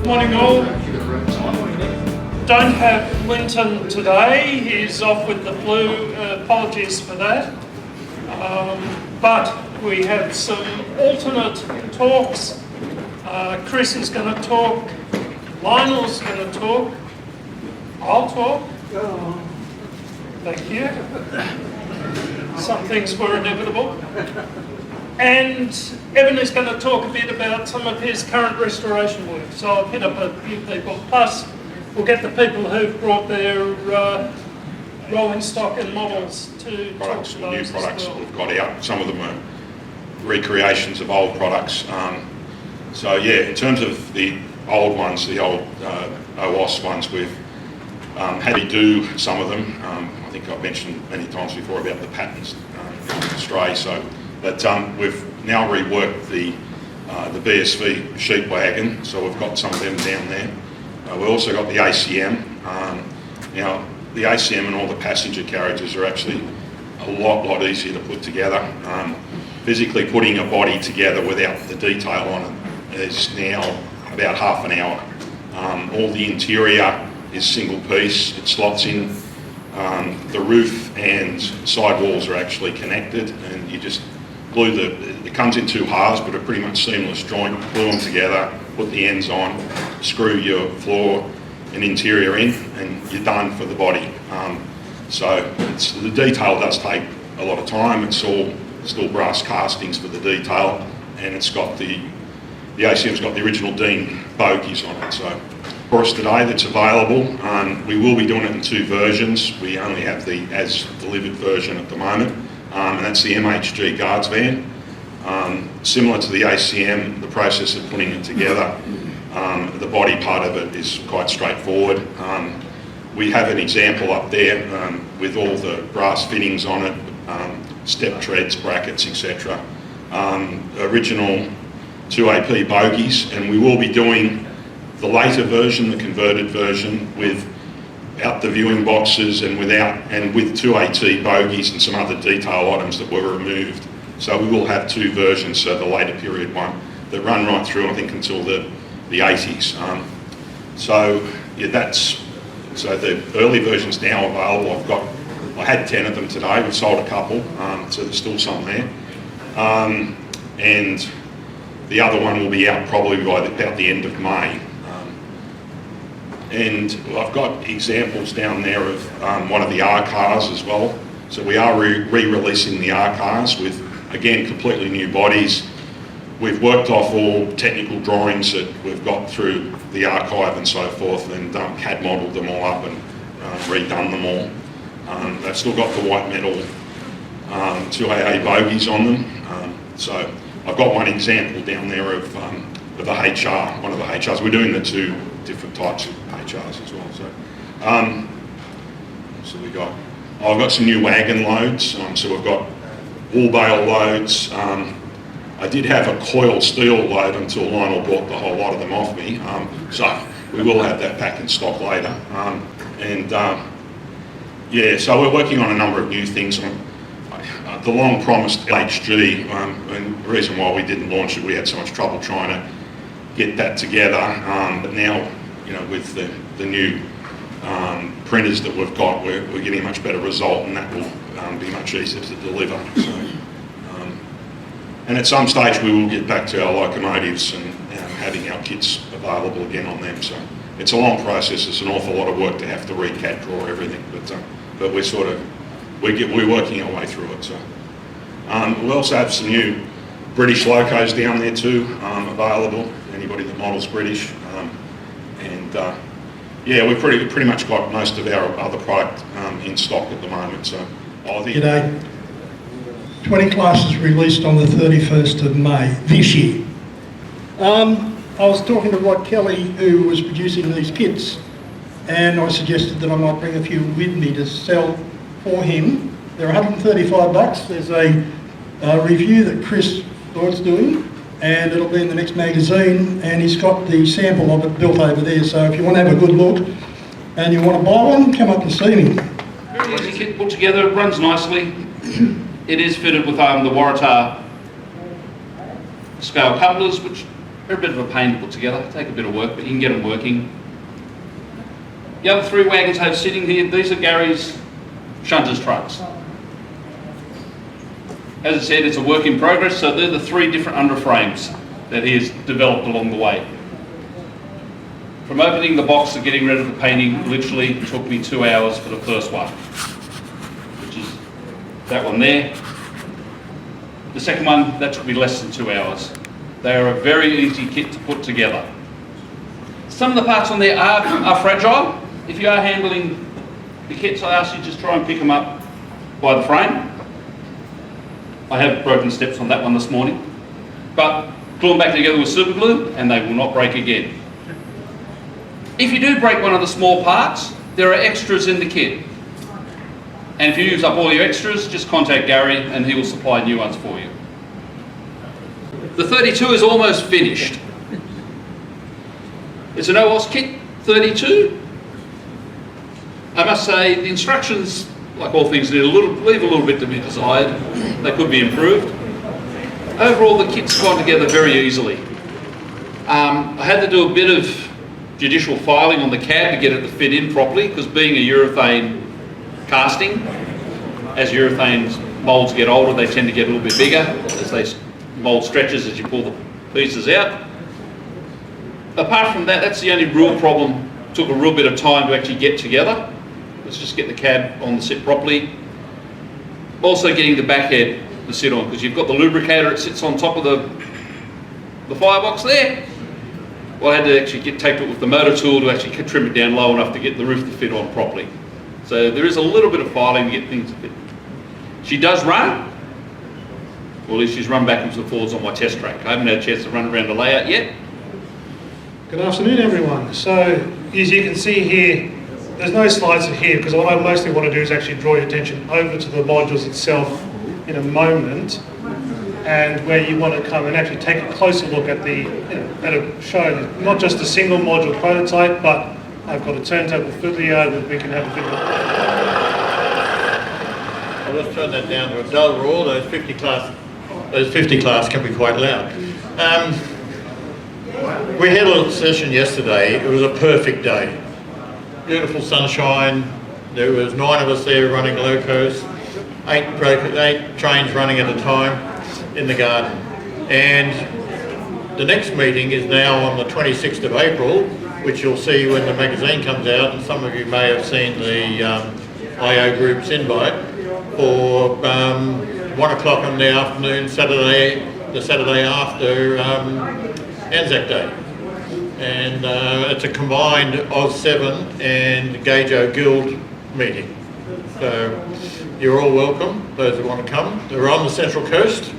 Morning all. Don't have Linton today, he's off with the flu, apologies for that. But we have some alternate talks. Chris is going to talk, Lionel's going to talk, I'll talk. Thank you. Some things were inevitable. And Evan is going to talk a bit about some of his current restoration work. So I'll hit up a few people. Plus, we'll get the people who've brought their rolling stock and models to products, talk to those new products as well. that we've got out. Some of them are recreations of old products. So yeah, in terms of the old ones, the old OWAS ones, we've had to do some of them. I think I've mentioned many times before about the patterns stray. But we've now reworked the BSV sheep wagon, so we've got some of them down there. We've also got the ACM. Now, the ACM and all the passenger carriages are actually a lot easier to put together. Physically putting a body together without the detail on it is now about half an hour. All the interior is single piece, it slots in. The roof and side walls are actually connected, and you just glue it comes in two halves, but a pretty much seamless joint, glue them together, put the ends on, screw your floor and interior in, and you're done for the body. So the detail does take a lot of time. It's all still brass castings for the detail, and it's got the ACM's got the original Dean bogies on it. So for us today, that's available. We will be doing it in two versions. We only have the as delivered version at the moment. And that's the MHG guards van. Similar to the ACM, the process of putting it together, the body part of it is quite straightforward. We have an example up there with all the brass fittings on it, step treads, brackets, etc. Original 2AP bogies, and we will be doing the later version, the converted version, without the viewing boxes and with 2AT bogies and some other detail items that were removed. So we will have two versions, so the later period one that run right through, I think, until the 80s. So yeah, so the early version's now available. I had 10 of them today. We've sold a couple, so there's still some there. And the other one will be out probably by about the end of May. And I've got examples down there of one of the R cars as well. So we are re-releasing the R cars with, again, completely new bodies. We've worked off all technical drawings that we've got through the archive and so forth, and CAD modelled them all up and redone them all. They've still got the white metal 2AA bogies on them. So I've got one example down there of the HR, one of the HRs. We're doing the two different types of HRs as well. So we got, I've got some new wagon loads. So we've got wall bale loads. I did have a coil steel load until Lionel bought the whole lot of them off me. So we will have that back in stock later. Yeah, so we're working on a number of new things. The long promised LHG, and the reason why we didn't launch it, we had so much trouble trying to get that together. But now, you know, with the new printers that we've got, we're getting a much better result, and that will be much easier to deliver. So, and at some stage we will get back to our locomotives and having our kits available again on them. So it's a long process. It's an awful lot of work to have to re-CAD draw everything, but we're working our way through it. So we also have some new British locos down there too, available. Anybody that models British, yeah, we've pretty much got most of our other product in stock at the moment. So I think. G'day. 20 classes released on the 31st of May this year. I was talking to Rod Kelly, who was producing these kits, and I suggested that I might bring a few with me to sell for him. They're 135 bucks. There's a review that Chris Lloyd's doing, and it'll be in the next magazine, and he's got the sample of it built over there. So if you want to have a good look and you want to buy one, come up and see me. Very easy kit put together, runs nicely. It is fitted with the Waratah scale couplers, which They're a bit of a pain to put together, take a bit of work, but you can get them working. The other 3 wagons I have sitting here, these are Gary's shunters trucks. As I said, it's a work in progress, so they're the 3 different underframes that he has developed along the way. From opening the box to getting rid of the painting, literally took me 2 hours for the first one, which is that one there. The second one, that took me less than 2 hours. They are a very easy kit to put together. Some of the parts on there are fragile. If you are handling the kits, I ask you just try and pick them up by the frame. I have broken steps on that one this morning, but glue them back together with super glue and they will not break again. If you do break one of the small parts, there are extras in the kit. And if you use up all your extras, just contact Gary and he will supply new ones for you. The 32 is almost finished. It's an OWASP kit, 32. I must say the instructions, like all things, leave a little bit to be desired. They could be improved. Overall, the kit's gone together very easily. I had to do a bit of judicial filing on the cab to get it to fit in properly, because being a urethane casting, as urethane moulds get older, they tend to get a little bit bigger as they mould stretches as you pull the pieces out. Apart from that, that's the only real problem. Took a real bit of time to actually get together. Let's just get the cab on the sit properly. Also getting the back head to sit on, because you've got the lubricator, it sits on top of the firebox there. Well, I had to actually take it with the motor tool to actually trim it down low enough to get the roof to fit on properly. So there is a little bit of filing to get things to fit. She does run. Well, at least she's run backwards and forwards on my test track. I haven't had a chance to run around the layout yet. Good afternoon, everyone. So, as you can see here, there's no slides here because what I mostly want to do is actually draw your attention over to the modules itself in a moment, and where you want to come and actually take a closer look at the, at a show, not just a single module prototype, but I've got a turntable video that we can have a bit of I'll just turn that down to a dull roar. Those 50 class can be quite loud. We had a little session yesterday. It was a perfect day. Beautiful sunshine. There was 9 of us there running locos, 8 trains running at a time in the garden. And the next meeting is now on the 26th of April, which you'll see when the magazine comes out, and some of you may have seen the IO group's invite for 1 o'clock in the afternoon, the Saturday after Anzac Day. And it's a combined Oz7 and Gajo Guild meeting. So you're all welcome, those who want to come. They're on the Central Coast,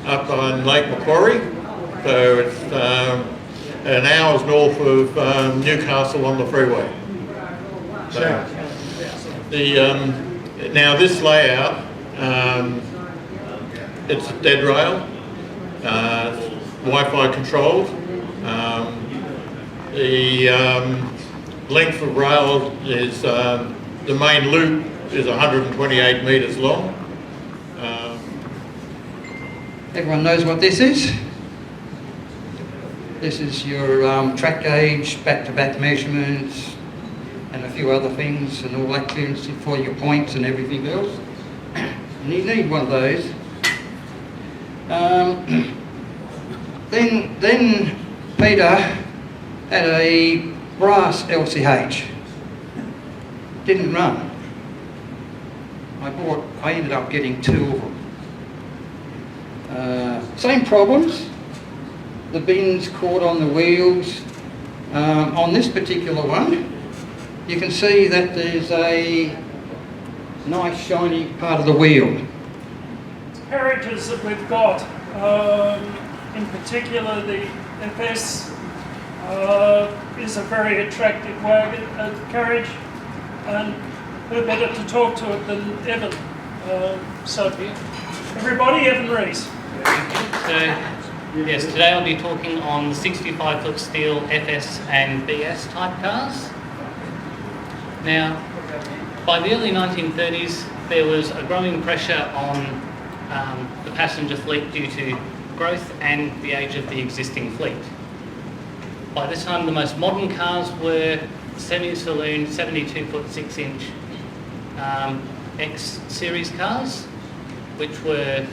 up on Lake Macquarie. So it's an hour's north of Newcastle on the freeway. So now this layout, it's dead rail, Wi-Fi controlled. The length of rail is, the main loop is 128 metres long. Everyone knows what this is? This is your track gauge, back-to-back measurements, and a few other things, and all that clearance for your points and everything else. And you need one of those. Then Peter had a brass LCH. Didn't run. I ended up getting 2 of them. Same problems. The bins caught on the wheels. On this particular one, you can see that there's a nice shiny part of the wheel. Carriages that we've got, in particular the FS is a very attractive wagon carriage, and who better to talk to it than Evan? So everybody, Evan Rees. So, yes, today I'll be talking on 65-foot steel FS and BS type cars. Now, by the early 1930s, there was a growing pressure on the passenger fleet due to growth and the age of the existing fleet. By this time, the most modern cars were semi-saloon 72-foot 6-inch X series cars, which were,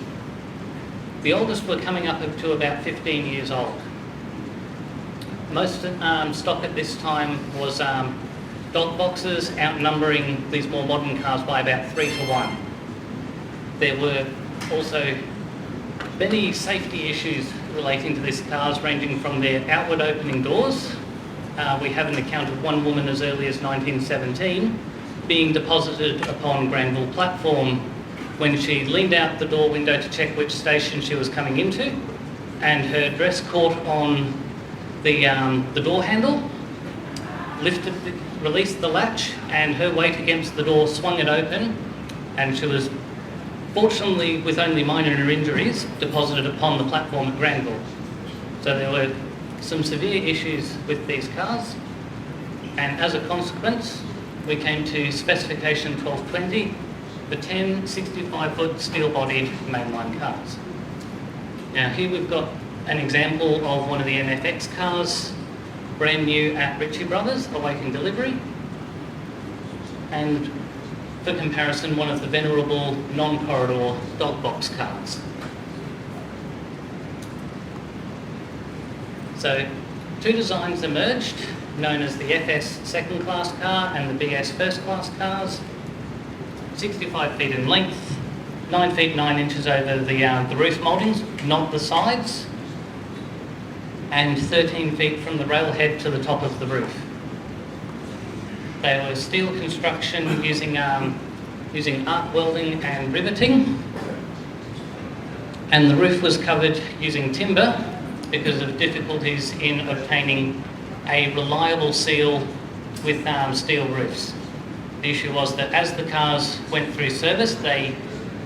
the oldest were coming up to about 15 years old. Most stock at this time was dog boxes, outnumbering these more modern cars by about 3 to 1. There were also many safety issues relating to these cars, ranging from their outward opening doors. We have an account of one woman as early as 1917 being deposited upon Granville platform when she leaned out the door window to check which station she was coming into, and her dress caught on the door handle, released the latch, and her weight against the door swung it open, and she was, fortunately with only minor injuries, deposited upon the platform at Granville. So there were some severe issues with these cars, and as a consequence we came to specification 1220 for 10 65-foot steel-bodied mainline cars. Now here we've got an example of one of the MFX cars, brand new at Ritchie Brothers, awaiting delivery, and for comparison, one of the venerable non-corridor dog box cars. So two designs emerged, known as the FS second class car and the BS first class cars. 65 feet in length, 9 feet 9 inches over the roof mouldings, not the sides, and 13 feet from the railhead to the top of the roof. They were steel construction using arc welding and riveting, and the roof was covered using timber because of difficulties in obtaining a reliable seal with steel roofs. The issue was that as the cars went through service, they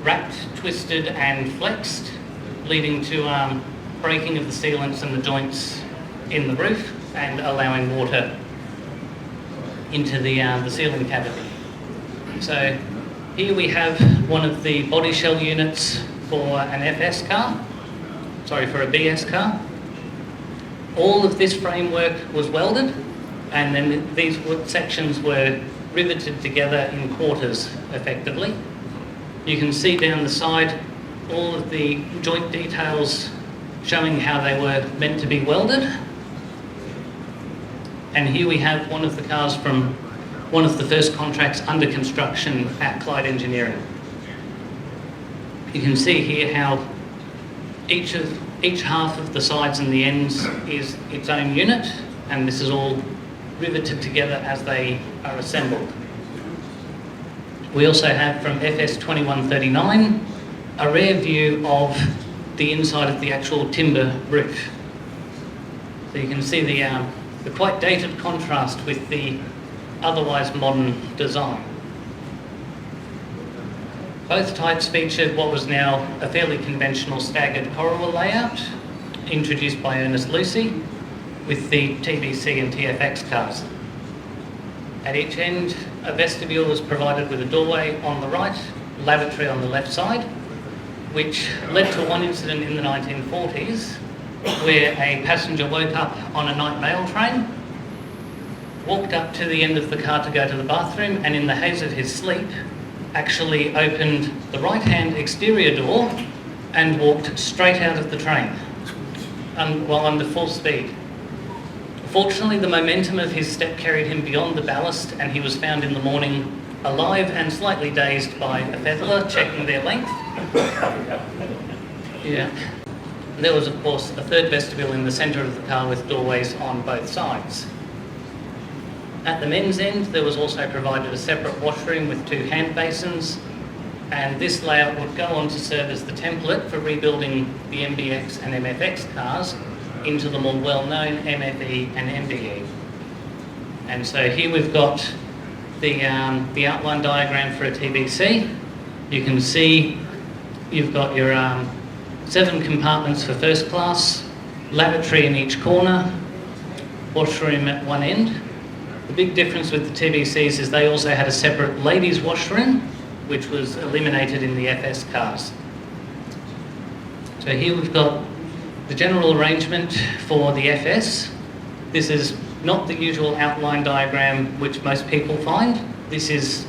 wrapped, twisted and flexed, leading to breaking of the sealants and the joints in the roof and allowing water into the ceiling cavity. So here we have one of the body shell units for an FS car, for a BS car. All of this framework was welded, and then these wood sections were riveted together in quarters effectively. You can see down the side all of the joint details showing how they were meant to be welded. And here we have one of the cars from one of the first contracts under construction at Clyde Engineering. You can see here how each half of the sides and the ends is its own unit, and this is all riveted together as they are assembled. We also have from FS 2139 a rear view of the inside of the actual timber roof. So you can see the quite dated contrast with the otherwise modern design. Both types featured what was now a fairly conventional staggered corridor layout, introduced by Ernest Lucy, with the TBC and TFX cars. At each end, a vestibule is provided with a doorway on the right, lavatory on the left side, which led to one incident in the 1940s where a passenger woke up on a night mail train, walked up to the end of the car to go to the bathroom, and in the haze of his sleep actually opened the right-hand exterior door and walked straight out of the train while under full speed. Fortunately, the momentum of his step carried him beyond the ballast, and he was found in the morning alive and slightly dazed by a peddler checking their length. Yeah. There was, of course, a third vestibule in the centre of the car with doorways on both sides. At the men's end, there was also provided a separate washroom with 2 hand basins, and this layout would go on to serve as the template for rebuilding the MBX and MFX cars into the more well-known MFE and MBE. And so here we've got the outline diagram for a TBC. You can see you've got your 7 compartments for first class, lavatory in each corner, washroom at one end. The big difference with the TBCs is they also had a separate ladies' washroom, which was eliminated in the FS cars. So here we've got The general arrangement for the FS, this is not the usual outline diagram which most people find. This is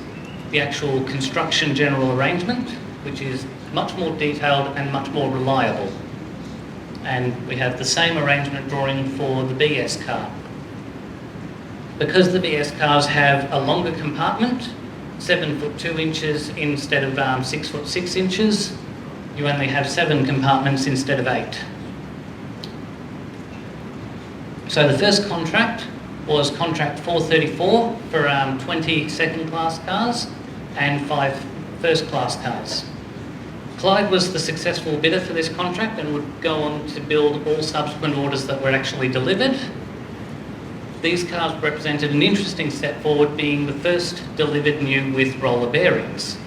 the actual construction general arrangement, which is much more detailed and much more reliable. And we have the same arrangement drawing for the BS car. Because the BS cars have a longer compartment, 7 foot 2 inches instead of 6 foot 6 inches, you only have 7 compartments instead of 8. So the first contract was contract 434 for 20 second class cars and 5 first class cars. Clyde was the successful bidder for this contract and would go on to build all subsequent orders that were actually delivered. These cars represented an interesting step forward, being the first delivered new with roller bearings.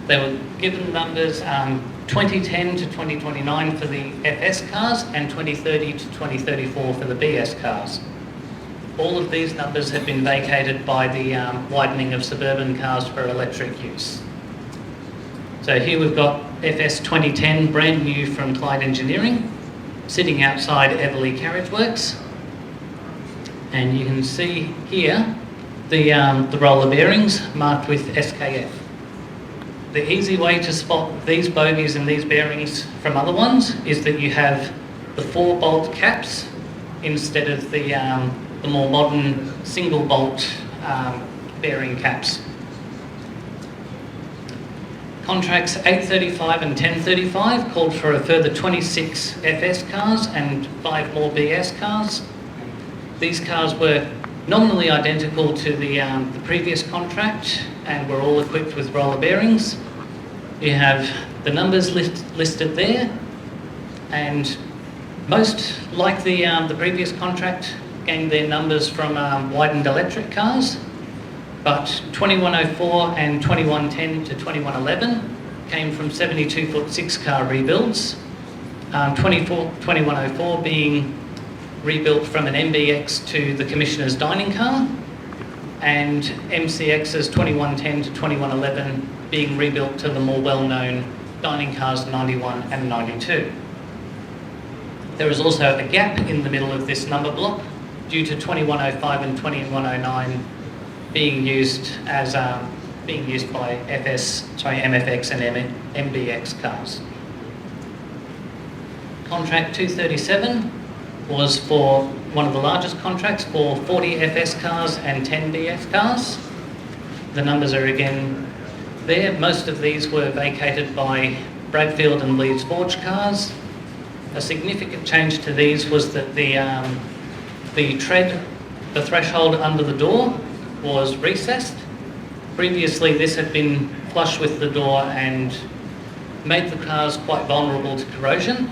They were given numbers 2010 to 2029 for the FS cars and 2030 to 2034 for the BS cars. All of these numbers have been vacated by the widening of suburban cars for electric use. So here we've got FS 2010, brand new from Clyde Engineering, sitting outside Everleigh Carriage Works. And you can see here the roller bearings marked with SKF. The easy way to spot these bogies and these bearings from other ones is that you have the 4-bolt caps instead of the more modern single bolt bearing caps. Contracts 835 and 1035 called for a further 26 FS cars and 5 more BS cars. These cars were nominally identical to the previous contract and were all equipped with roller bearings. You have the numbers listed there, and most, like the previous contract, gained their numbers from widened electric cars, but 2104 and 2110 to 2111 came from 72 foot 6 car rebuilds, 2104 being rebuilt from an MBX to the Commissioner's dining car, and MCX's 2110 to 2111 being rebuilt to the more well-known dining cars 91 and 92. There is also a gap in the middle of this number block due to 2105 and 2109 being used by MFX and MBX cars. Contract 237 was for one of the largest contracts for 40 FS cars and 10 BS cars. The numbers are again there. Most of these were vacated by Bradfield and Leeds Forge cars. A significant change to these was that the threshold under the door was recessed. Previously this had been flush with the door and made the cars quite vulnerable to corrosion,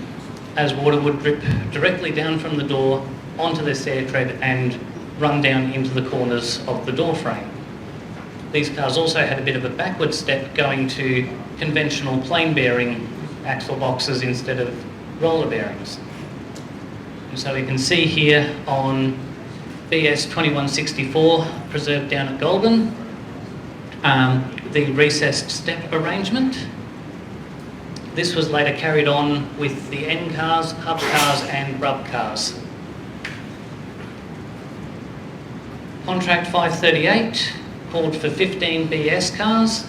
as water would drip directly down from the door onto the stair tread and run down into the corners of the door frame. These cars also had a bit of a backward step, going to conventional plain bearing axle boxes instead of roller bearings. And so we can see here on BS 2164, preserved down at Goulburn, the recessed step arrangement. This was later carried on with the N cars, hub cars and rub cars. Contract 538 called for 15 BS cars.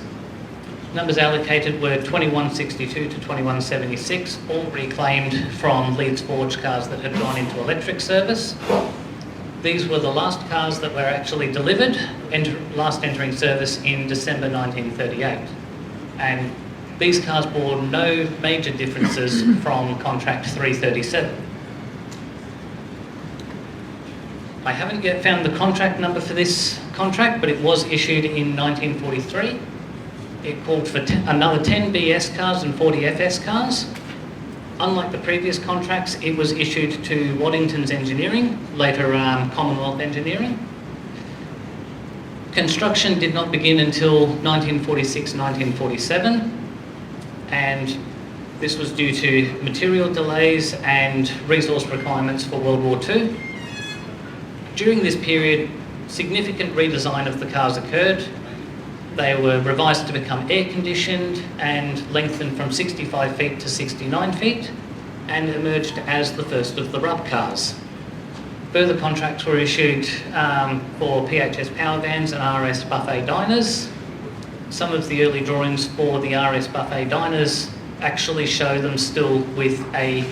Numbers allocated were 2162 to 2176, all reclaimed from Leeds Forge cars that had gone into electric service. These were the last cars that were actually delivered, last entering service in December 1938. And these cars bore no major differences from contract 337. I haven't yet found the contract number for this contract, but it was issued in 1943. It called for another 10 BS cars and 40 FS cars. Unlike the previous contracts, it was issued to Waddington's Engineering, later Commonwealth Engineering. Construction did not begin until 1946-1947, and this was due to material delays and resource requirements for World War II. During this period, significant redesign of the cars occurred. They were revised to become air-conditioned and lengthened from 65 feet to 69 feet. and emerged as the first of the RUB cars. Further contracts were issued for PHS power vans and RS buffet diners. Some of the early drawings for the RS buffet diners actually show them still with a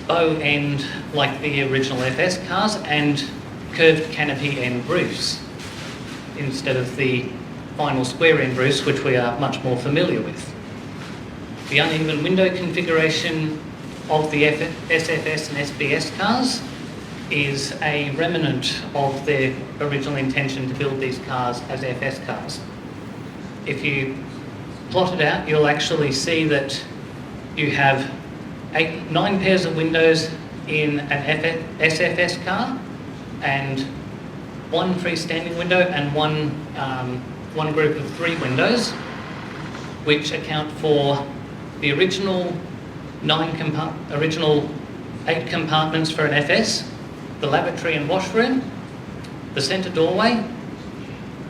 bow end like the original FS cars and curved canopy end roofs instead of the final square end roofs, which we are much more familiar with. The uneven window configuration of the SFS and SBS cars is a remnant of their original intention to build these cars as FS cars. If you plot it out, you'll actually see that you have 9 pairs of windows in an SFS car and 1 freestanding window and one group of 3 windows, which account for the original 8 compartments for an FS, the lavatory and washroom, the centre doorway,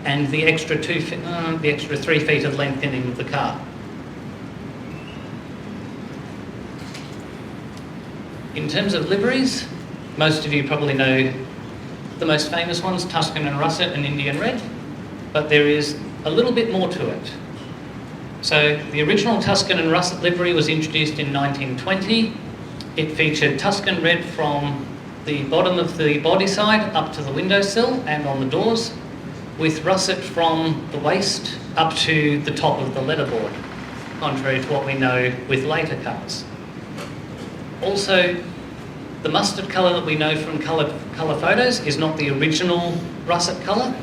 and the extra 3 feet of lengthening of the car. In terms of liveries, most of you probably know the most famous ones, Tuscan and Russet and Indian Red, but there is a little bit more to it. So the original Tuscan and Russet livery was introduced in 1920. It featured Tuscan Red from the bottom of the body side up to the windowsill and on the doors, with Russet from the waist up to the top of the letterboard, contrary to what we know with later cars. Also, the mustard colour that we know from colour photos is not the original Russet colour.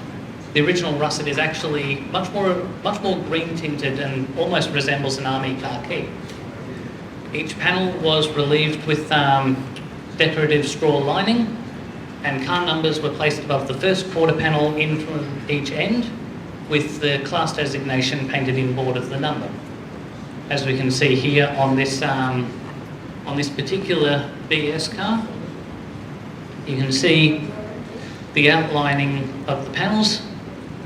The original Russet is actually much more green tinted and almost resembles an army khaki. Each panel was relieved with decorative straw lining, and car numbers were placed above the first quarter panel in from each end, with the class designation painted inboard of the number. As we can see here on this particular BS car, you can see the outlining of the panels.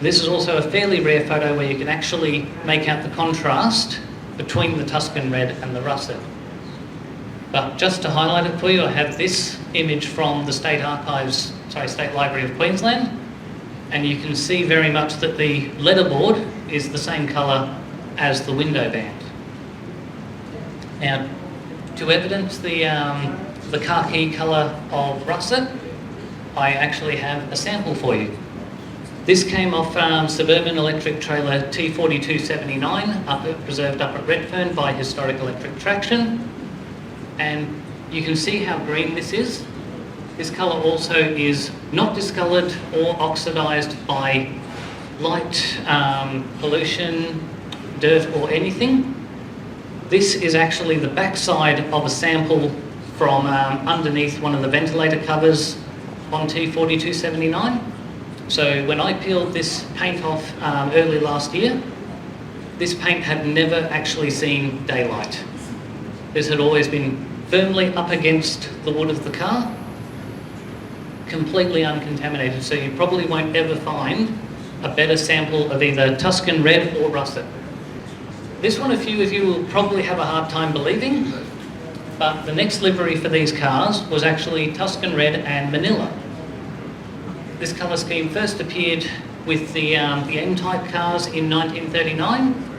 This is also a fairly rare photo where you can actually make out the contrast between the Tuscan Red and the Russet. But just to highlight it for you, I have this image from the State Library of Queensland, and you can see very much that the letterboard is the same colour as the window band. Now, to evidence the khaki colour of Russet, I actually have a sample for you. This came off Suburban Electric Trailer T4279, preserved up at Redfern by Historic Electric Traction. And you can see how green this is. This colour also is not discoloured or oxidised by light, pollution, dirt or anything. This is actually the backside of a sample from underneath one of the ventilator covers on T4279. So when I peeled this paint off early last year, this paint had never actually seen daylight. This had always been firmly up against the wood of the car, completely uncontaminated, so you probably won't ever find a better sample of either Tuscan Red or Russet. This one a few of you will probably have a hard time believing, but the next livery for these cars was actually Tuscan Red and Manila. This colour scheme first appeared with the M-type cars in 1939,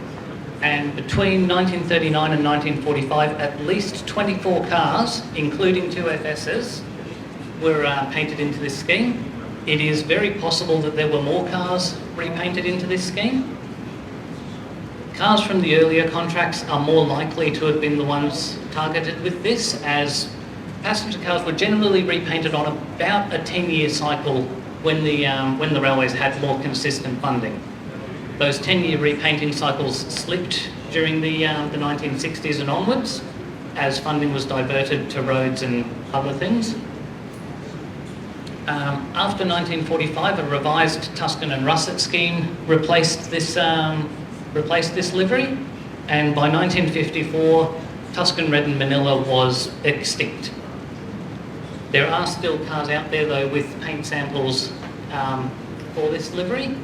and between 1939 and 1945, at least 24 cars, including 2 FSs, were painted into this scheme. It is very possible that there were more cars repainted into this scheme. Cars from the earlier contracts are more likely to have been the ones targeted with this, as passenger cars were generally repainted on about a 10-year cycle when the railways had more consistent funding. Those 10-year repainting cycles slipped during the 1960s and onwards, as funding was diverted to roads and other things. After 1945, a revised Tuscan and Russet scheme replaced this livery, and by 1954, Tuscan Red and Manila was extinct. There are still cars out there though with paint samples for this livery.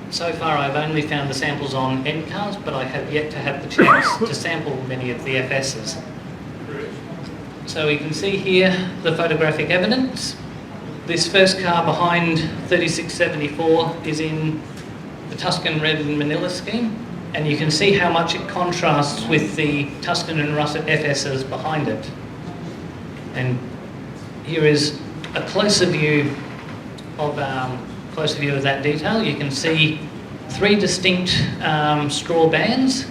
So far I've only found the samples on N cars, but I have yet to have the chance to sample many of the FSs. So we can see here the photographic evidence. This first car behind 3674 is in the Tuscan Red and Manila scheme, and you can see how much it contrasts with the Tuscan and Russet FSs behind it. And here is a closer view of that detail. You can see 3 distinct straw bands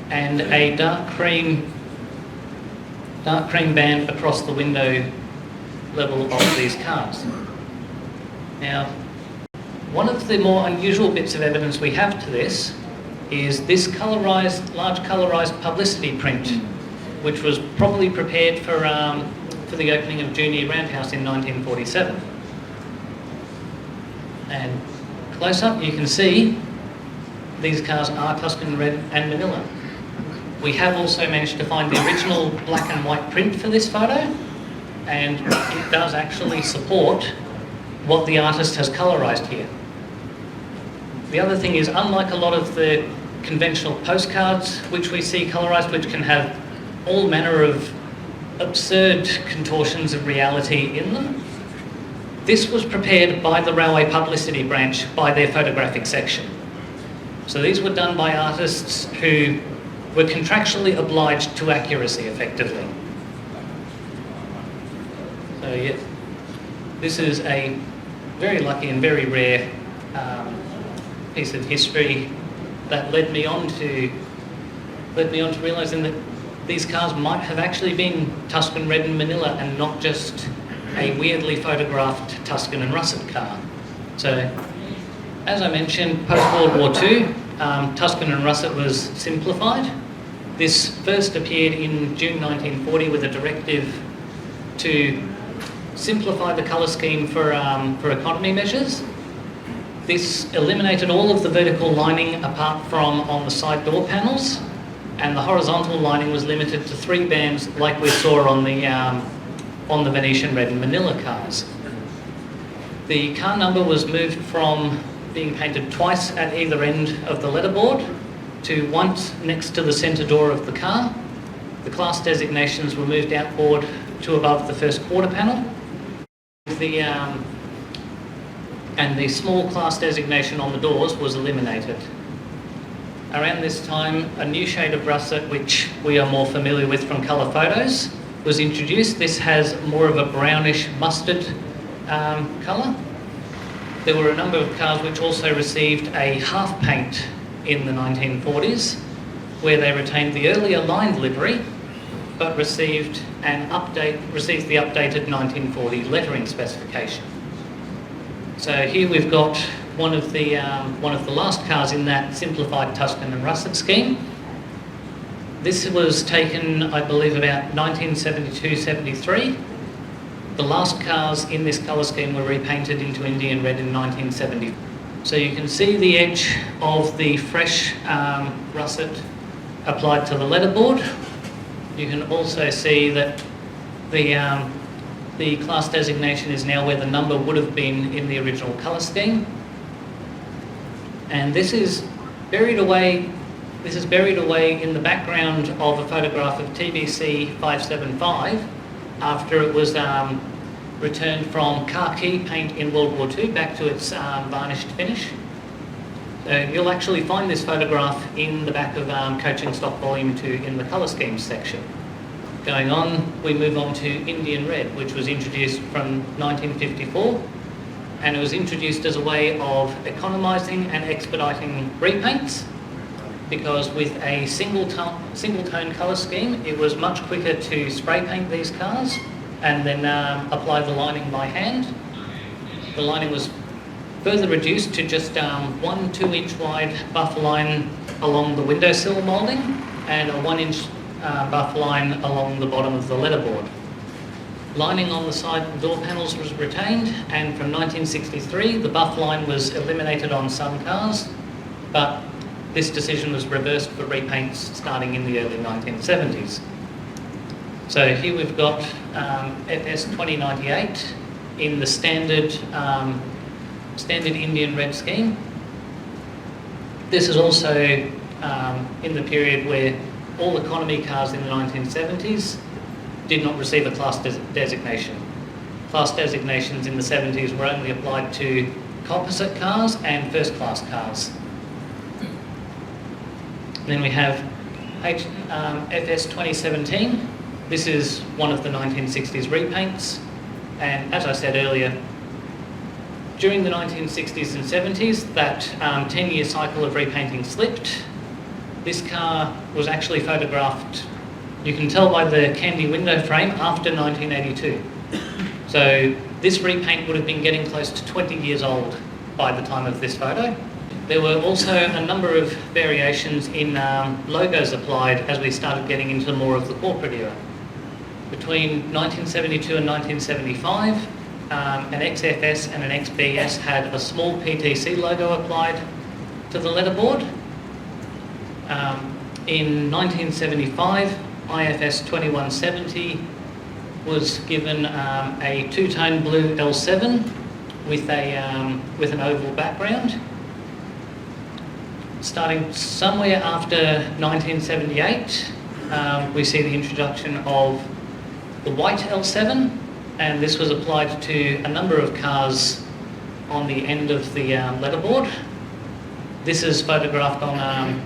and a dark cream band across the window level of these cars. Now, one of the more unusual bits of evidence we have to this is this large colourised publicity print, which was probably prepared for the opening of Junior Roundhouse in 1947. And close up, you can see these cars are Tuscan Red and Manila. We have also managed to find the original black and white print for this photo, and it does actually support what the artist has colourised here. The other thing is, unlike a lot of the conventional postcards which we see colourised, which can have all manner of absurd contortions of reality in them, this was prepared by the Railway Publicity Branch by their photographic section. So these were done by artists who were contractually obliged to accuracy, effectively. So yeah, this is a very lucky and very rare piece of history that led me on to realising that these cars might have actually been Tuscan Red and Manila and not just a weirdly photographed Tuscan and Russet car. So, as I mentioned, post-World War II, Tuscan and Russet was simplified. This first appeared in June 1940 with a directive to simplify the colour scheme for economy measures. This eliminated all of the vertical lining apart from on the side door panels, and the horizontal lining was limited to 3 bands like we saw on the Venetian Red and Manila cars. The car number was moved from being painted twice at either end of the letterboard to once next to the centre door of the car. The class designations were moved outboard to above the first quarter panel. And the small class designation on the doors was eliminated. Around this time, a new shade of russet, which we are more familiar with from colour photos, was introduced. This has more of a brownish mustard colour. There were a number of cars which also received a half paint in the 1940s, where they retained the earlier lined livery, but received the updated 1940 lettering specification. So here we've got one of the last cars in that simplified Tuscan and Russet scheme. This was taken, I believe, about 1972-73. The last cars in this colour scheme were repainted into Indian Red in 1970. So you can see the edge of the fresh russet applied to the letterboard. You can also see that the class designation is now where the number would have been in the original colour scheme. And this is buried away in the background of a photograph of TBC 575 after it was returned from khaki paint in World War II back to its varnished finish. So you'll actually find this photograph in the back of Coaching Stock Volume 2 in the colour schemes section. Going on, we move on to Indian Red, which was introduced from 1954, and it was introduced as a way of economising and expediting repaints, because with a single tone colour scheme, it was much quicker to spray paint these cars and then apply the lining by hand. The lining was further reduced to just 1 2-inch wide buffer line along the windowsill moulding and a 1-inch buffer line along the bottom of the letterboard. Lining on the side door panels was retained, and from 1963 the buffer line was eliminated on some cars, but this decision was reversed for repaints starting in the early 1970s. So here we've got FS 2098 in the standard Indian Red scheme. This is also in the period where all economy cars in the 1970s did not receive a class designation. Class designations in the 70s were only applied to composite cars and first-class cars. Then we have FS 2017. This is one of the 1960s repaints, and as I said earlier, during the 1960s and 70s, that 10-year cycle of repainting slipped. This car was actually photographed, you can tell by the candy window frame, after 1982. So this repaint would have been getting close to 20 years old by the time of this photo. There were also a number of variations in logos applied as we started getting into more of the corporate era. Between 1972 and 1975, an XFS and an XBS had a small PTC logo applied to the letterboard. In 1975, IFS 2170 was given a two-tone blue L7 with an oval background. Starting somewhere after 1978, we see the introduction of the white L7, and this was applied to a number of cars on the end of the letterboard. This is photographed on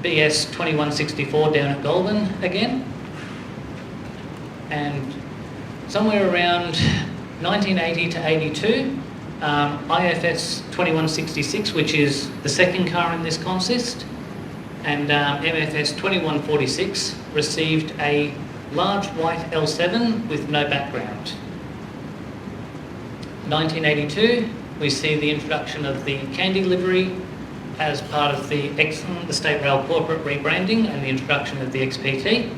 BS 2164 down at Goulburn again. And somewhere around 1980 to 82, IFS 2166, which is the second car in this consist, and MFS 2146 received a large white L7 with no background. 1982, we see the introduction of the candy livery as part of the State Rail corporate rebranding and the introduction of the XPT.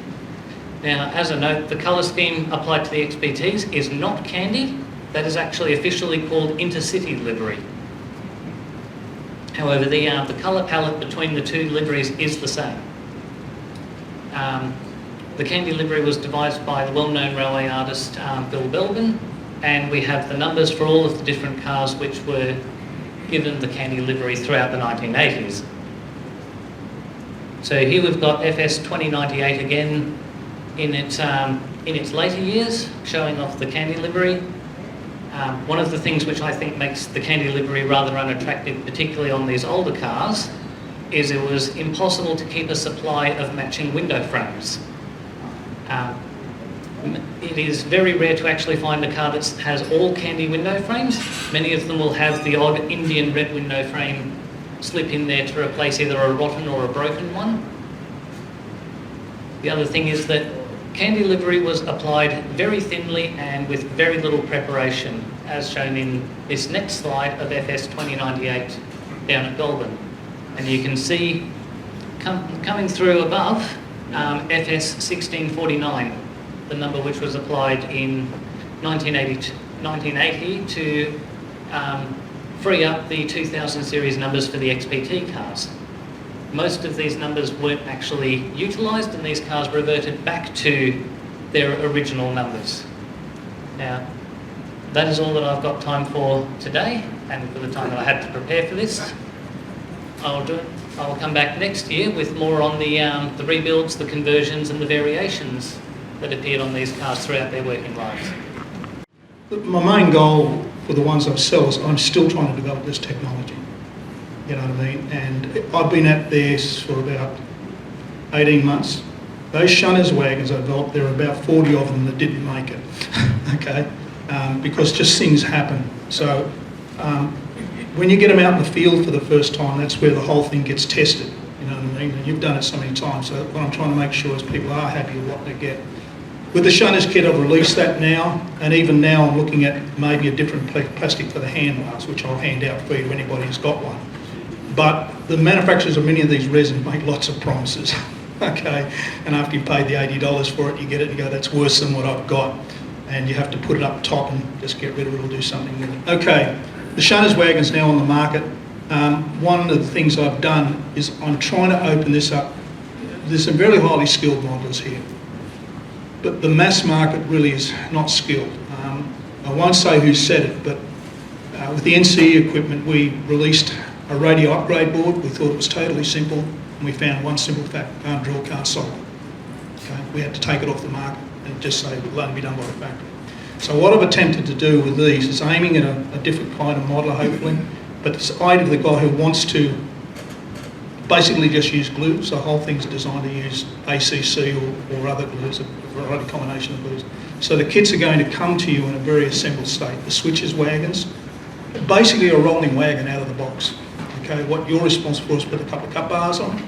Now, as a note, the colour scheme applied to the XPTs is not candy. That is actually officially called intercity livery. However, the colour palette between the two liveries is the same. The candy livery was devised by the well-known railway artist Bill Belbin, and we have the numbers for all of the different cars which were given the candy livery throughout the 1980s. So here we've got FS 2098 again in its later years, showing off the candy livery. One of the things which I think makes the candy livery rather unattractive, particularly on these older cars, is it was impossible to keep a supply of matching window frames. It is very rare to actually find a car that has all candy window frames. Many of them will have the odd Indian red window frame slip in there to replace either a rotten or a broken one. The other thing is that candy livery was applied very thinly and with very little preparation, as shown in this next slide of FS 2098 down at Goulburn. And you can see coming through above FS 1649, the number which was applied in 1980 to free up the 2000 series numbers for the XPT cars. Most of these numbers weren't actually utilised, and these cars reverted back to their original numbers. Now, that is all that I've got time for today, and for the time that I had to prepare for this. I'll come back next year with more on the rebuilds, the conversions, and the variations that appeared on these cars throughout their working lives. My main goal for the ones I sell is I'm still trying to develop this technology. You know what I mean? And I've been at this for about 18 months. Those shunners wagons I developed, there are about 40 of them that didn't make it, okay? Because just things happen. So when you get them out in the field for the first time, that's where the whole thing gets tested, you know what I mean? And you've done it so many times, so what I'm trying to make sure is people are happy with what they get. With the shunners kit, I've released that now, and even now I'm looking at maybe a different plastic for the handlebars, which I'll hand out for you to anybody who's got one. But the manufacturers of many of these resins make lots of promises, okay? And after you pay the $80 for it, you get it and you go, that's worse than what I've got. And you have to put it up top and just get rid of it or do something with it. Okay, the shunners wagon's now on the market. One of the things I've done is I'm trying to open this up. There's some very highly skilled modelers here, but the mass market really is not skilled. I won't say who said it, but with the NCE equipment, we released a radio upgrade board. We thought it was totally simple, and we found one simple fact: drill can't solve it. Okay? We had to take it off the market. and just say it will only be done by the factory. So what I've attempted to do with these is aiming at a different kind of modeller, hopefully, but it's the idea of the guy who wants to basically just use glue. So the whole thing's designed to use ACC or other glues, a variety combination of glues. So the kits are going to come to you in a very assembled state. The switches wagons, basically a rolling wagon out of the box. Okay, what you're responsible for is put a couple of cut bars on,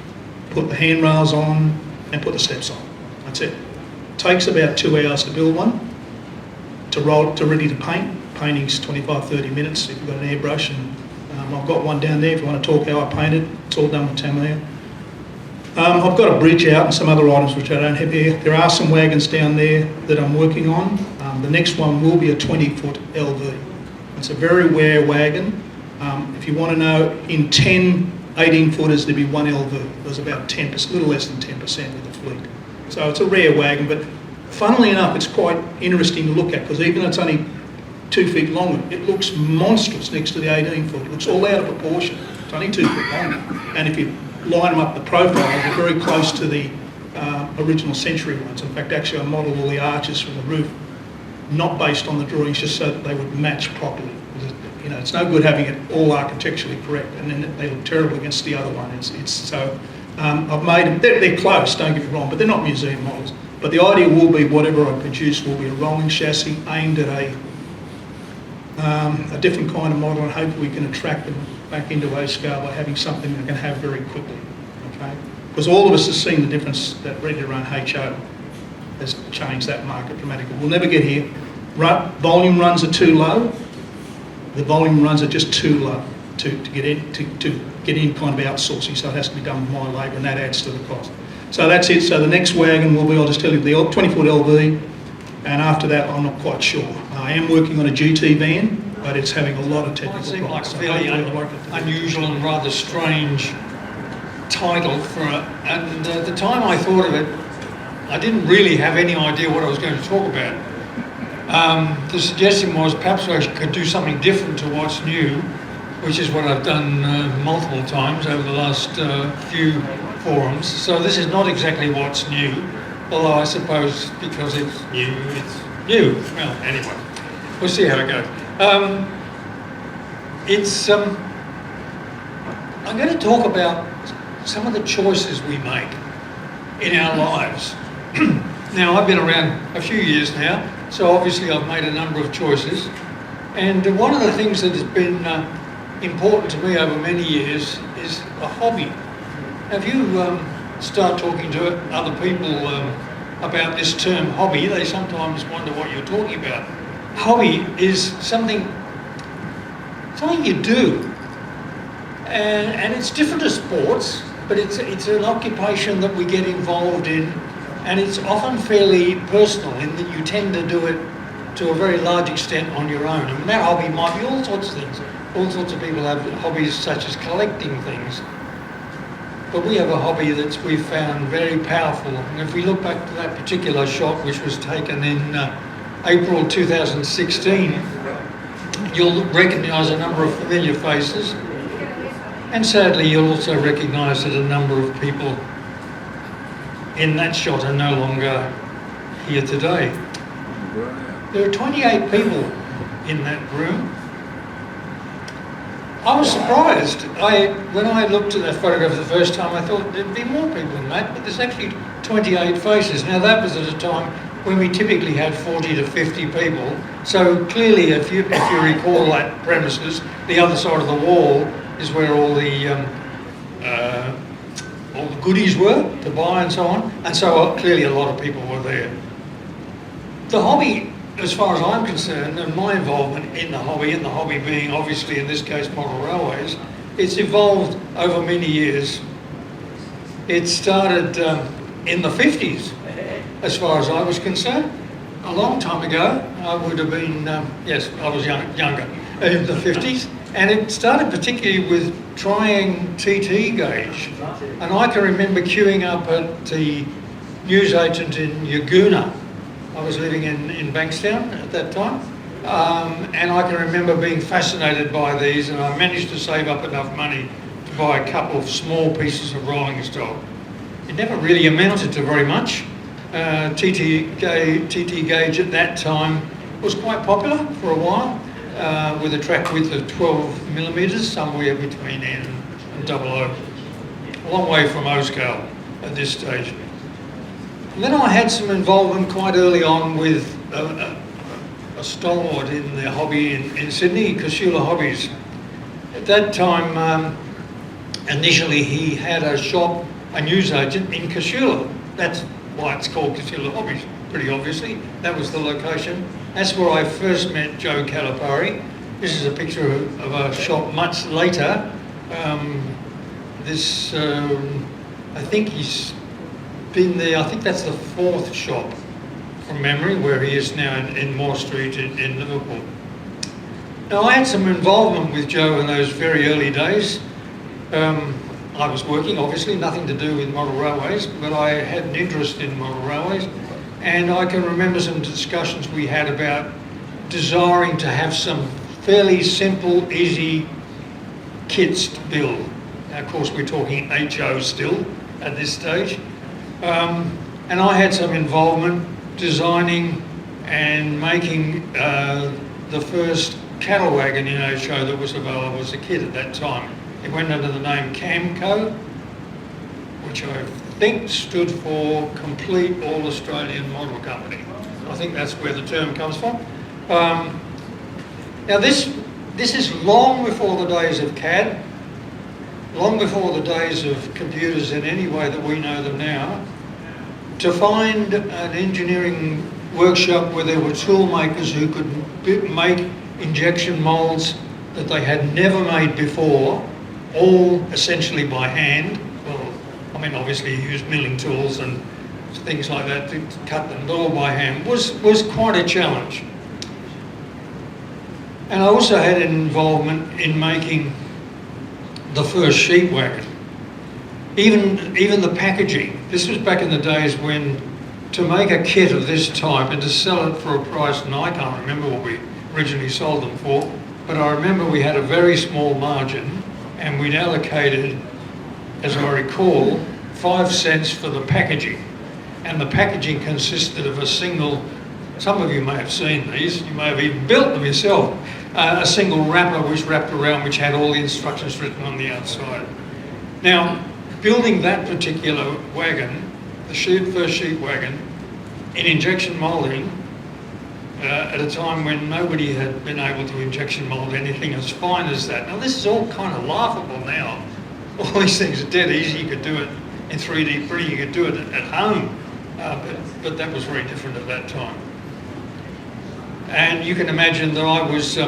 put the handrails on, and put the steps on. That's it. Takes about 2 hours to build one. To roll, to ready to paint. Painting's 25-30 minutes if you've got an airbrush, and I've got one down there if you want to talk how I painted. It's all done with Tamiya. I've got a bridge out and some other items which I don't have here. There are some wagons down there that I'm working on. The next one will be a 20-foot LV. It's a very rare wagon. If you want to know, in 10 18-footers there'd be one LV. There's about 10%, a little less than 10% of the fleet. So it's a rare wagon, but funnily enough, it's quite interesting to look at because even though it's only 2 feet longer, it looks monstrous next to the 18-foot. It looks all out of proportion. It's only 2 feet longer. And if you line them up the profile, they're very close to the original Century ones. In fact, actually I modelled all the arches from the roof, not based on the drawings, just so that they would match properly. You know, it's no good having it all architecturally correct, and then they look terrible against the other one. I've made them, they're close, don't get me wrong, but they're not museum models. But the idea will be whatever I produce will be a rolling chassis aimed at a different kind of model, and hopefully we can attract them back into A scale by having something they can have very quickly. Okay? Because all of us have seen the difference that ready-to-run HO has changed that market dramatically. We'll never get here. Volume runs are too low. The volume runs are just too low to get in kind of outsourcing, so it has to be done with my labour, and that adds to the cost. So that's it. So the next wagon will be, I'll just tell you, the 20-foot LV, and after that I'm not quite sure. I am working on a GT van, but it's having a lot of technical It seemed like problems. a fairly unusual and rather strange title for it, and at the time I thought of it, I didn't really have any idea what I was going to talk about. The suggestion was perhaps I could do something different to what's new, which is what I've done multiple times over the last few forums. So this is not exactly what's new, although I suppose because it's new, it's new. Well, anyway, we'll see how it goes. I'm going to talk about some of the choices we make in our lives. Now, I've been around a few years now, so obviously I've made a number of choices. And one of the things that has been important to me over many years is a hobby. If you start talking to other people about this term hobby, they sometimes wonder what you're talking about. Hobby is something you do. And it's different to sports, but it's an occupation that we get involved in, and it's often fairly personal in that you tend to do it to a very large extent on your own. And that hobby might be all sorts of things. All sorts of people have hobbies such as collecting things. But we have a hobby that we've found very powerful. And if we look back to that particular shot, which was taken in April 2016, you'll recognise a number of familiar faces. And sadly, you'll also recognise that a number of people in that shot are no longer here today. There are 28 people in that room. I was surprised. When I looked at that photograph the first time, I thought there'd be more people than that, but there's actually 28 faces. Now that was at a time when we typically had 40 to 50 people. So clearly, if you recall that premises, the other side of the wall is where all the goodies were to buy and so on. And so clearly a lot of people were there. The hobby, as far as I'm concerned, and my involvement in the hobby being obviously in this case model railways, it's evolved over many years. It started in the 50s, as far as I was concerned. A long time ago, I would have been, yes, I was younger, in the 50s. And it started particularly with trying TT gauge. And I can remember queuing up at the newsagent in Yagoona. I was living in Bankstown at that time. And I can remember being fascinated by these, and I managed to save up enough money to buy a couple of small pieces of rolling stock. It never really amounted to very much, TT gauge at that time was quite popular for a while, with a track width of 12 millimetres, somewhere between N and 00. A long way from O scale at this stage. And then I had some involvement quite early on with a stalwart in the hobby in Sydney, Casula Hobbies. At that time, initially he had a shop, a newsagent in Casula. That's why it's called Casula Hobbies, pretty obviously. That was the location. That's where I first met Joe Calipari. This is a picture of a shop much later. I think he's been there, I think that's the fourth shop from memory, where he is now in Moore Street in Liverpool. Now, I had some involvement with Joe in those very early days. I was working, obviously, nothing to do with model railways, but I had an interest in model railways, and I can remember some discussions we had about desiring to have some fairly simple, easy kits to build. Now, of course, we're talking HO still at this stage. And I had some involvement designing and making the first cattle wagon in HO that was available as a kit at that time. It went under the name Camco, which I think stood for Complete All Australian Model Company. I think that's where the term comes from. Now this is long before the days of CAD, long before the days of computers in any way that we know them now. To find an engineering workshop where there were tool makers who could make injection moulds that they had never made before, all essentially by hand. Well, I mean, obviously you use milling tools and things like that to cut them, but all by hand, was quite a challenge. And I also had an involvement in making the first sheep wagon. Even the packaging. This was back in the days when to make a kit of this type and to sell it for a price, and I can't remember what we originally sold them for, but I remember we had a very small margin and we'd allocated, as I recall, 5 cents for the packaging. And the packaging consisted of a single, some of you may have seen these, you may have even built them yourself, a single wrapper which wrapped around, which had all the instructions written on the outside. Now, building that particular wagon, the first sheep wagon, in injection moulding, at a time when nobody had been able to injection mould anything as fine as that. Now this is all kind of laughable now. All these things are dead easy. You could do it in 3D printing, you could do it at home, but that was very different at that time. And you can imagine that I was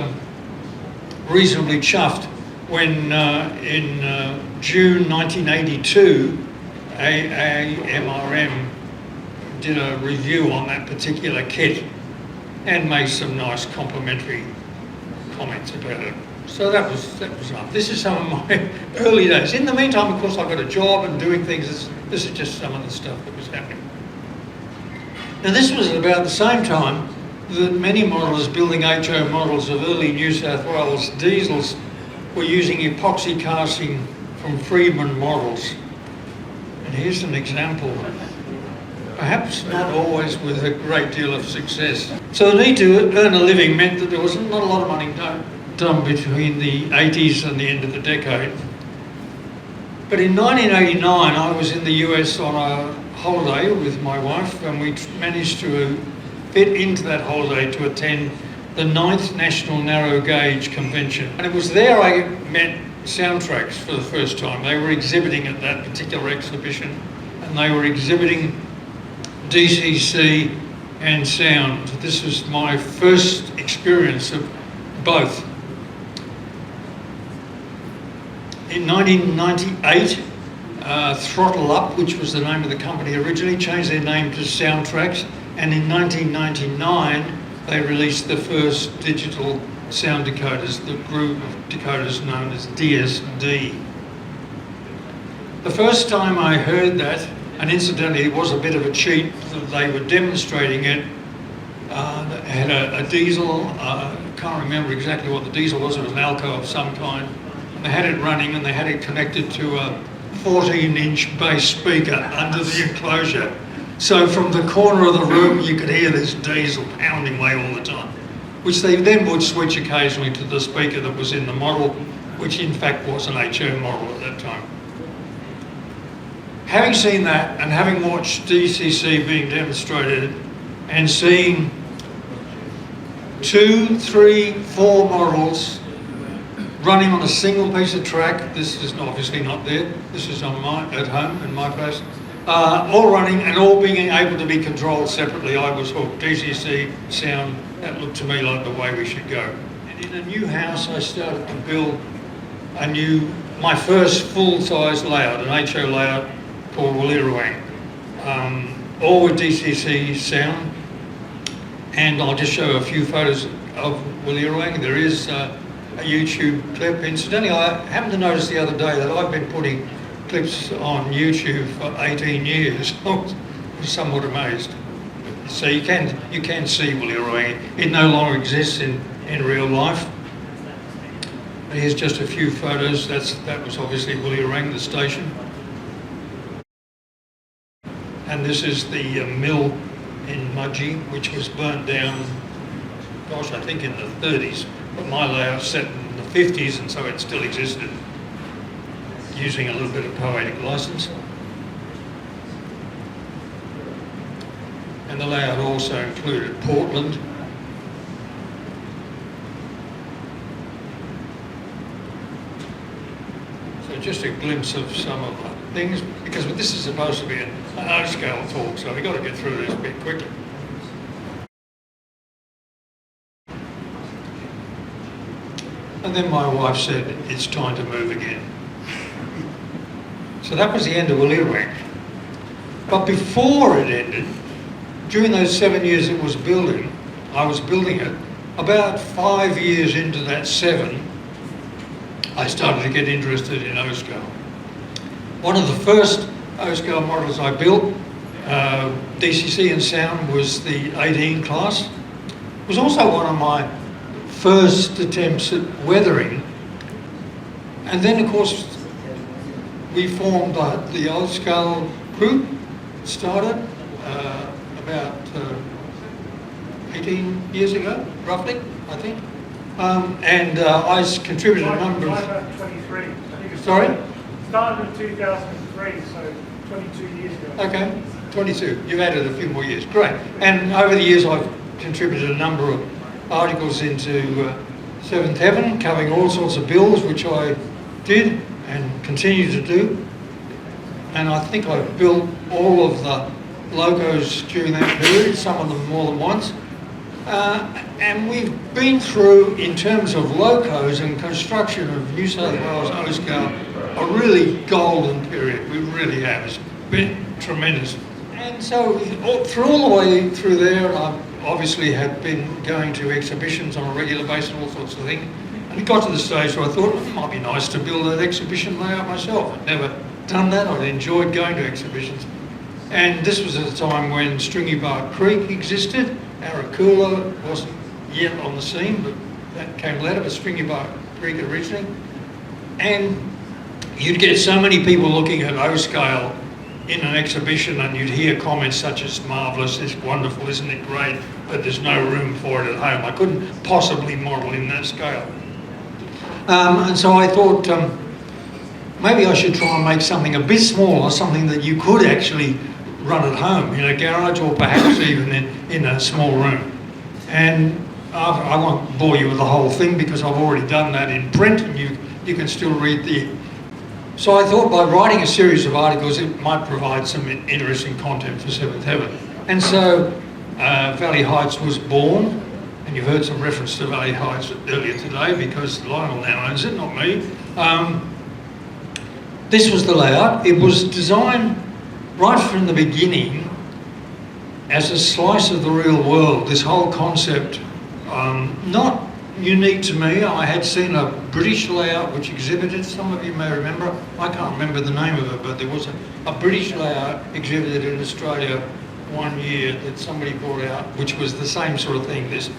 reasonably chuffed when in June 1982, AMRM did a review on that particular kit and made some nice complimentary comments about it. So that was enough. This is some of my early days. In the meantime, of course, I got a job and doing things. This is just some of the stuff that was happening. Now this was at about the same time that many modelers building HO models of early New South Wales diesels were using epoxy casting from Friedman models. And here's an example. Perhaps not always with a great deal of success. So the need to earn a living meant that there was not a lot of money done between the 80s and the end of the decade. But in 1989, I was in the US on a holiday with my wife, and we managed to fit into that holiday to attend the 9th National Narrow Gauge Convention. And it was there I met Soundtracks for the first time. They were exhibiting at that particular exhibition, and they were exhibiting DCC and sound. This was my first experience of both. In 1998, Throttle Up, which was the name of the company originally, changed their name to Soundtracks, and in 1999 they released the first digital sound decoders, the group of decoders known as DSD. The first time I heard that, and incidentally it was a bit of a cheat, that they were demonstrating it. They had a diesel, can't remember exactly what the diesel was, it was an Alco of some kind. They had it running and they had it connected to a 14-inch bass speaker under the enclosure. So from the corner of the room, you could hear this diesel pounding away all the time, which they then would switch occasionally to the speaker that was in the model, which in fact was an HO model at that time. Having seen that and having watched DCC being demonstrated and seeing 2, 3, 4 models running on a single piece of track, this is obviously not there, this is on at home in my place, all running and all being able to be controlled separately. I was hooked. DCC, sound, that looked to me like the way we should go. And in a new house I started to build my first full-size layout, an HO layout called Willirwang, all with DCC sound. And I'll just show a few photos of Willirwang. There is a YouTube clip. Incidentally, I happened to notice the other day that I've been putting clips on YouTube for 18 years. I was somewhat amazed. So you can see Willirwang. It no longer exists in real life. And here's just a few photos. That was obviously Willirwang, the station. And this is the mill in Mudgee, which was burnt down, gosh, I think in the 30s. But my layout set in the 50s, and so it still existed, using a little bit of poetic license. And the layout also included Portland. So just a glimpse of some of the things, because this is supposed to be an O-scale talk, so we've got to get through this a bit quickly. And then my wife said, it's time to move again. So that was the end of Willirwang. But before it ended, during those 7 years it was building, I was building it, about 5 years into that 7, I started to get interested in O-scale. One of the first O-scale models I built, DCC and sound, was the 18 class. It was also one of my first attempts at weathering. And then of course we formed the O-scale group, started about 18 years ago, roughly, I think. And I contributed a number of... 23. Sorry? Started in 2003, so 22 years ago. Okay, 22. You've added a few more years. Great. And over the years I've contributed a number of articles into Seventh Heaven, covering all sorts of bills, which I did and continue to do. And I think I've built all of the locos during that period, some of them more than once. And we've been through, in terms of locos and construction of New South Wales O-scale, a really golden period. We really have. It's been tremendous. And so all the way through there, I obviously had been going to exhibitions on a regular basis, all sorts of things. And it got to the stage where I thought it might be nice to build an exhibition layout myself. I'd never done that. I'd enjoyed going to exhibitions. And this was at a time when Stringy Bark Creek existed. Aracoola wasn't yet on the scene, but that came later, but Stringy Bark Creek originally. And you'd get so many people looking at O-scale in an exhibition, and you'd hear comments such as, marvellous, it's wonderful, isn't it great, but there's no room for it at home. I couldn't possibly model in that scale. And so I thought maybe I should try and make something a bit smaller, something that you could actually run at home in a garage, or perhaps even in a small room. And I won't bore you with the whole thing because I've already done that in print, and you can still read the... So I thought by writing a series of articles it might provide some interesting content for Seventh Heaven. And so Valley Heights was born, and you heard some reference to Valley Heights earlier today because Lionel now owns it, not me. This was the layout. It was designed right from the beginning as a slice of the real world. This whole concept, not unique to me. I had seen a British layout which exhibited, some of you may remember, I can't remember the name of it, but there was a British layout exhibited in Australia one year that somebody brought out, which was the same sort of thing, this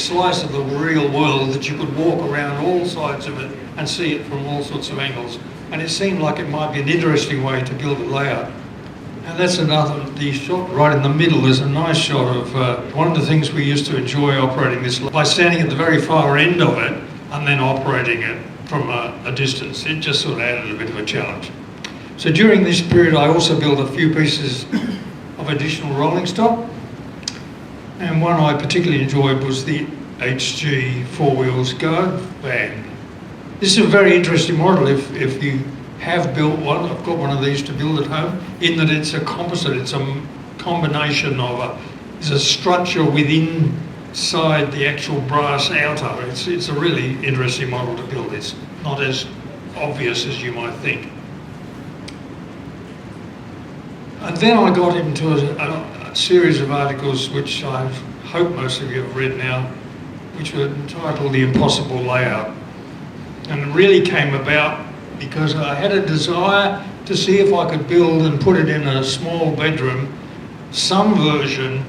slice of the real world that you could walk around all sides of it and see it from all sorts of angles. And it seemed like it might be an interesting way to build a layout. And that's the shot right in the middle is a nice shot of one of the things we used to enjoy operating this by standing at the very far end of it and then operating it from a distance. It just sort of added a bit of a challenge. So during this period I also built a few pieces of additional rolling stock, and one I particularly enjoyed was the HG 4 Wheels Guard van. This is a very interesting model if you have built one. I've got one of these to build at home, in that it's a composite. It's a combination of there's a structure within inside the actual brass outer. It's a really interesting model to build. It's not as obvious as you might think. And then I got into a series of articles which I hope most of you have read now, which were entitled The Impossible Layout. And it really came about because I had a desire to see if I could build and put it in a small bedroom some version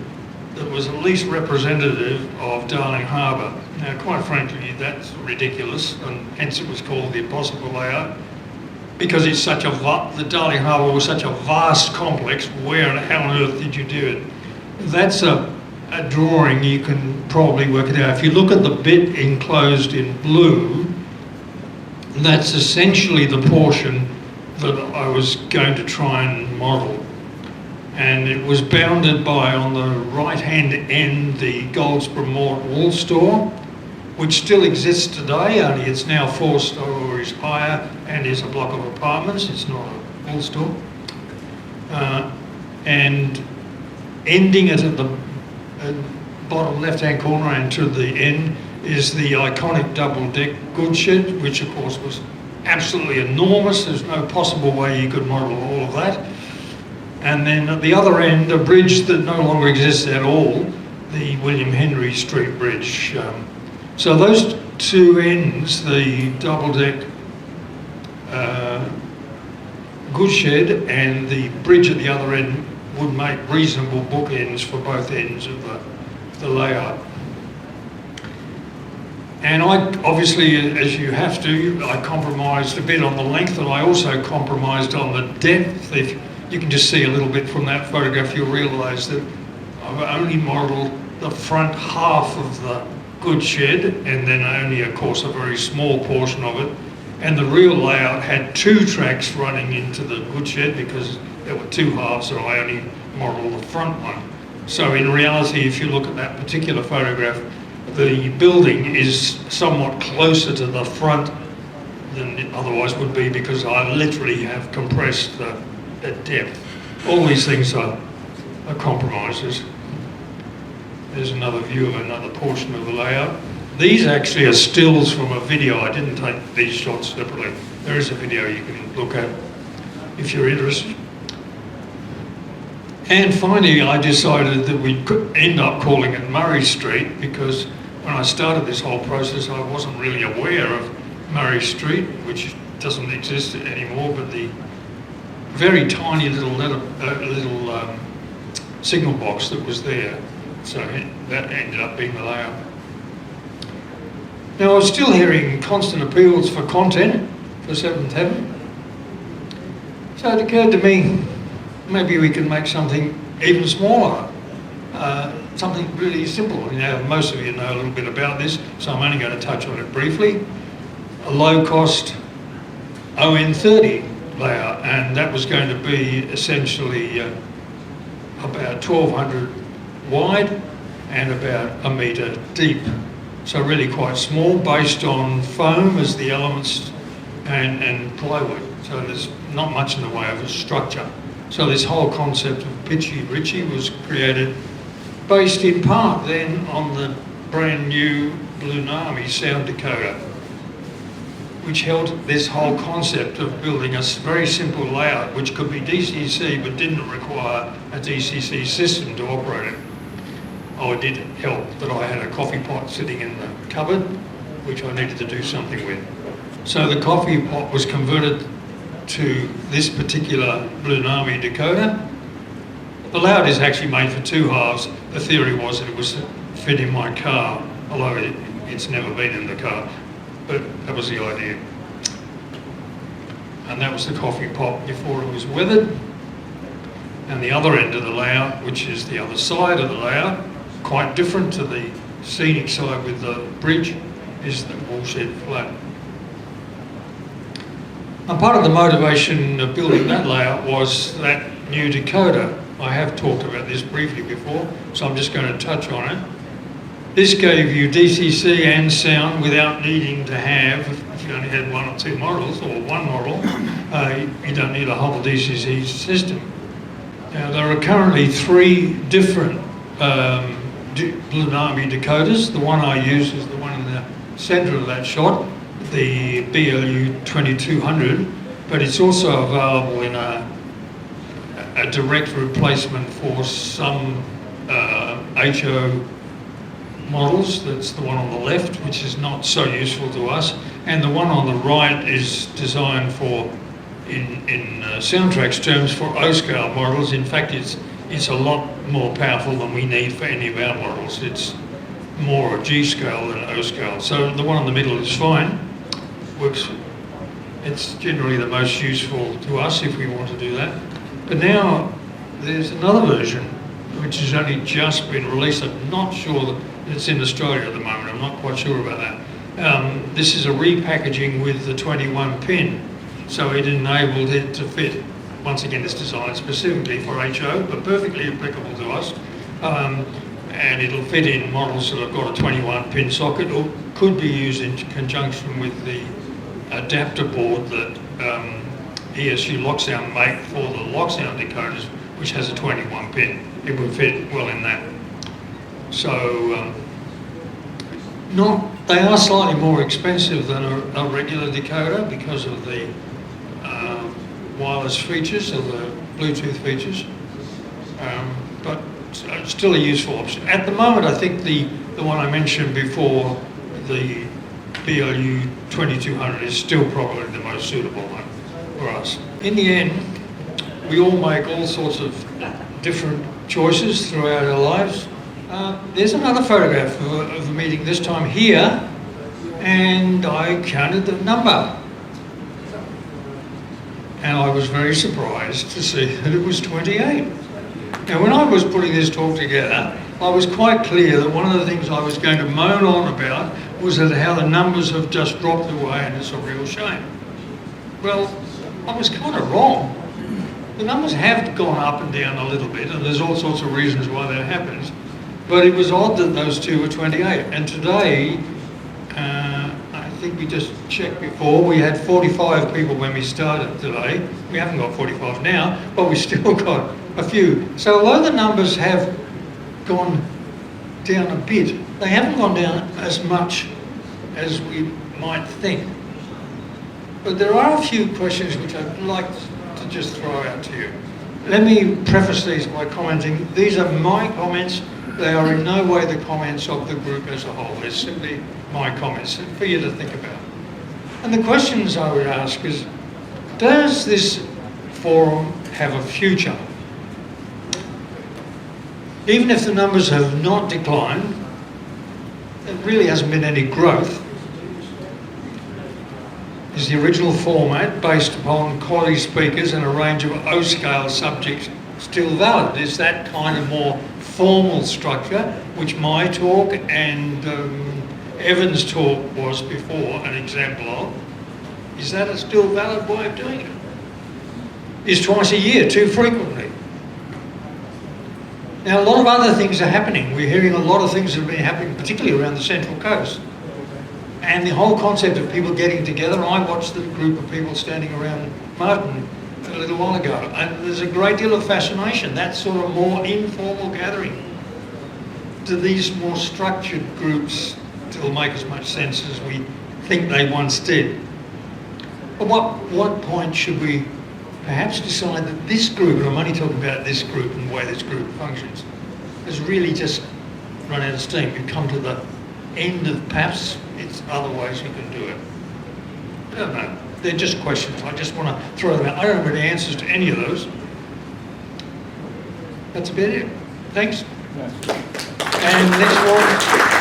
that was at least representative of Darling Harbour. Now, quite frankly, that's ridiculous, and hence it was called the Impossible Layout, because it's such the Darling Harbour was such a vast complex. Where and how on earth did you do it? That's a drawing, you can probably work it out. If you look at the bit enclosed in blue, that's essentially the portion that I was going to try and model. And it was bounded by, on the right-hand end, the Goldsboro Mort Wool Store, which still exists today, only it's now 4 stories higher and is a block of apartments. It's not a wool store. And ending it at the bottom left-hand corner and to the end is the iconic double-deck goods shed, which of course was absolutely enormous. There's no possible way you could model all of that. And then at the other end, a bridge that no longer exists at all, the William Henry Street Bridge. So those two ends, the double-deck goods shed and the bridge at the other end, would make reasonable bookends for both ends of the layout. And I, obviously, as you have to, I compromised a bit on the length, and I also compromised on the depth. If you can just see a little bit from that photograph, you'll realise that I've only modelled the front half of the goods shed, and then only, of course, a very small portion of it. And the real layout had 2 tracks running into the goods shed because there were 2 halves, so I only modelled the front one. So in reality, if you look at that particular photograph, the building is somewhat closer to the front than it otherwise would be, because I literally have compressed the depth. All these things are compromises. There's another view of another portion of the layout. These actually are stills from a video. I didn't take these shots separately. There is a video you can look at if you're interested. And finally, I decided that we could end up calling it Murray Street, because when I started this whole process, I wasn't really aware of Murray Street, which doesn't exist anymore, but the very tiny little signal box that was there. So that ended up being the layout. Now, I was still hearing constant appeals for content for Seventh Heaven. So it occurred to me, maybe we can make something even smaller, something really simple. You know, most of you know a little bit about this, so I'm only going to touch on it briefly. A low-cost ON30 layout, and that was going to be essentially about 1200 wide and about 1 metre deep. So really quite small, based on foam as the elements and plywood. So there's not much in the way of a structure. So this whole concept of Pitchy Ritchie was created based in part then on the brand new Blunami sound decoder, which held this whole concept of building a very simple layout which could be DCC but didn't require a DCC system to operate it. Oh, it did help that I had a coffee pot sitting in the cupboard, which I needed to do something with. So the coffee pot was converted to this particular Blunami decoder. The layout is actually made for 2 halves. The theory was that it was fit in my car, although it's never been in the car, but that was the idea. And that was the coffee pot before it was weathered. And the other end of the layout, which is the other side of the layout, quite different to the scenic side with the bridge, is the woolshed flat. And part of the motivation of building that layout was that new decoder. I have talked about this briefly before, so I'm just going to touch on it. This gave you DCC and sound without needing to have, if you only had 1 or 2 models, or 1 model, you don't need a whole DCC system. Now, there are currently 3 different Blue Army decoders. The one I use is the one in the centre of that shot, the BLU 2200, but it's also available in a direct replacement for some HO models. That's the one on the left, which is not so useful to us, and the one on the right is designed for, in Soundtrack's terms, for O-scale models. In fact, it's a lot more powerful than we need for any of our models. It's more a G-scale than O-scale. So the one in the middle is fine, works. It's generally the most useful to us if we want to do that. But now there's another version which has only just been released. I'm not sure that it's in Australia at the moment. I'm not quite sure about that. This is a repackaging with the 21 pin, so it enabled it to fit. Once again, it's designed specifically for HO, but perfectly applicable to us. And it'll fit in models that have got a 21 pin socket, or could be used in conjunction with the adapter board that ESU Locksound make for the Locksound decoders, which has a 21 pin. It would fit well in that. So, they are slightly more expensive than a regular decoder because of the wireless features, or the Bluetooth features, but it's still a useful option. At the moment, I think the one I mentioned before, the BLU 2200, is still probably the most suitable one for us. In the end, we all make all sorts of different choices throughout our lives. There's another photograph of the meeting, this time here, and I counted the number. And I was very surprised to see that it was 28. Now, when I was putting this talk together, I was quite clear that one of the things I was going to moan on about was that how the numbers have just dropped away, and it's a real shame. Well, I was kind of wrong. The numbers have gone up and down a little bit, and there's all sorts of reasons why that happens. But it was odd that those two were 28. And today, I think we just checked before, we had 45 people when we started today. We haven't got 45 now, but we still got a few. So although the numbers have gone down a bit, they haven't gone down as much as we might think. But there are a few questions which I'd like to just throw out to you. Let me preface these by commenting, these are my comments. They are in no way the comments of the group as a whole. They're simply my comments for you to think about. And the questions I would ask is, does this forum have a future? Even if the numbers have not declined, there really hasn't been any growth. Is the original format, based upon quality speakers and a range of O-scale subjects, still valid? Is that kind of more formal structure, which my talk and Evan's talk was before an example of, is that a still valid way of doing it? Is twice a year too frequently? Now, a lot of other things are happening. We're hearing a lot of things that have been happening, particularly around the Central Coast. And the whole concept of people getting together, I watched the group of people standing around Martin a little while ago, and there's a great deal of fascination, that sort of more informal gathering. Do these more structured groups still make as much sense as we think they once did? At what point should we perhaps decide that this group, and I'm only talking about this group and the way this group functions, has really just run out of steam? We've come to the end of perhaps it's other ways we can do it. I don't know. They're just questions. I just want to throw them out. I don't have any answers to any of those. That's about it. Thanks. And next one.